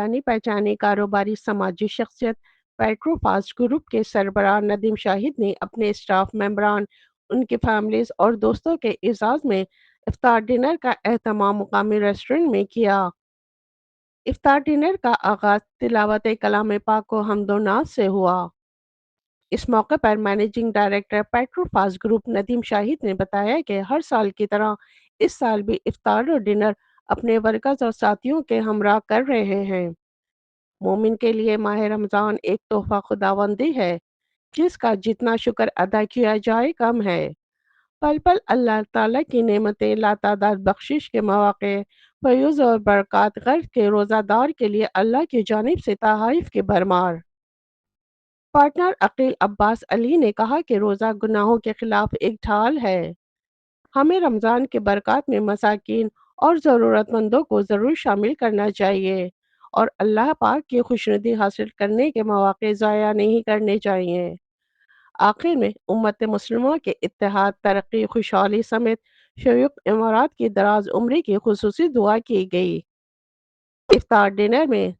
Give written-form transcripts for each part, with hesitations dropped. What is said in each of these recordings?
जानी पहचानी कारोबारी समाजी शख्सियत पेट्रोफास्ट ग्रुप के सरबराह नदीम शाहिद ने अपने स्टाफ मेंबरान, उनकी फैमिलीज और दोस्तों के एजाज में इफ्तार डिनर का एहतमाम मुकामी रेस्टोरेंट में किया। इफ्तार डिनर का आगाज तिलावत कलाम पाक व हम्दो नात से हुआ। इस मौके पर managing director Petrofast group Nadeem Shahid ने बताया कि हर साल की तरह इस साल भी इफ्तार और डिनर अपने वर्कर्स और साथियों के हमरा कर रहे हैं। मोमिन के लिए माह रमज़ान एक तोहफ़ा खुदावंदी है, जिसका जितना शुक्र अदा किया जाए कम है। पल पल अल्लाह ताला की नेमतें लातादाद बख्शिश के मौक़े फ़यूज़ और बरक़ात ग़र्ज़ के रोज़ादार के लिए अल्लाह की जानिब से तहाइफ़ की भरमार। पार्टनर अकील अब्बास अली ने कहा कि रोज़ा गुनाहों के खिलाफ एक ढाल है। हमें रमज़ान के बरक़ात में मसाकीन और ज़रूरतमंदों को ज़रूर शामिल करना चाहिए और अल्लाह पाक की खुशनुदी हासिल करने के मौक़े ज़ाया नहीं करने चाहिए। आखिर में उम्मत मुस्लिमा के इत्तेहाद, तरक्की, खुशहाली समेत संयुक्त इमारात की दराज उम्री की खुसूसी दुआ की गई। इफ्तार डिनर में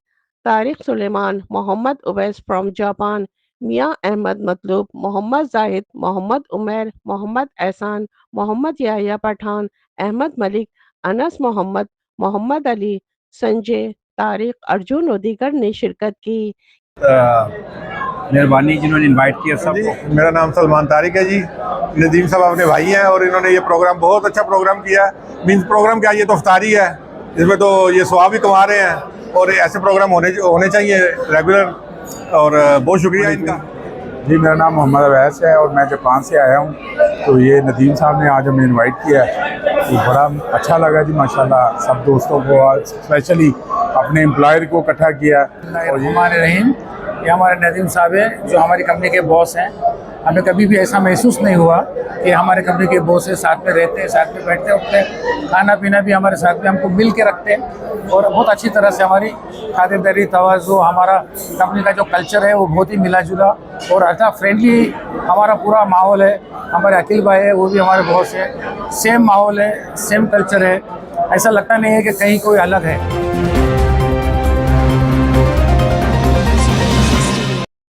तारिक सुलेमान, मोहम्मद उवैस फ्रॉम जापान, मियां अहमद मतलूब, मोहम्मद जाहिद, मोहम्मद उमैर, मोहम्मद एहसान, मोहम्मद याह्या पठान, अहमद मलिक, अनस मोहम्मद, मोहम्मद अली, संजय, तारिक, अर्जुन और दीगर ने शिरकत की। मेहरबानी जिन्होंने इनवाइट किया जी, सबको। मेरा नाम सलमान तारिक है जी। नदीम साहब अपने भाई हैं और इन्होंने ये प्रोग्राम बहुत अच्छा प्रोग्राम किया है। मीन्स प्रोग्राम क्या, ये तो इफ्तारी है, इसमें तो ये सवाब भी कमा रहे हैं और ऐसे प्रोग्राम होने चाहिए रेगुलर। और बहुत शुक्रिया इनका। जी, मेरा नाम मोहम्मद अवैस है और मैं जापान से आया हूँ। तो ये नदीम साहब ने आज हमें इनवाइट किया है, तो बड़ा अच्छा लगा जी माशाल्लाह। सब दोस्तों को और स्पेशली अपने एम्प्लॉयर को इकट्ठा किया। और ये हमारे नदीम साहब हैं जो हमारी कंपनी के बॉस हैं। हमें कभी भी ऐसा महसूस नहीं हुआ कि हमारे कंपनी के बॉस हैं, साथ में रहते हैं, साथ में बैठते उठते हैं, खाना पीना भी हमारे साथ में हमको मिल के रखते हैं और बहुत अच्छी तरह से हमारी खातिरदारी, तवज्जो, हमारा कंपनी का जो कल्चर है वो बहुत ही मिला जुला और अच्छा फ्रेंडली हमारा पूरा माहौल है। हमारे अकील भाई है, वो भी हमारे बॉस है, सेम माहौल है, सेम कल्चर है, ऐसा लगता नहीं है कि कहीं कोई अलग है।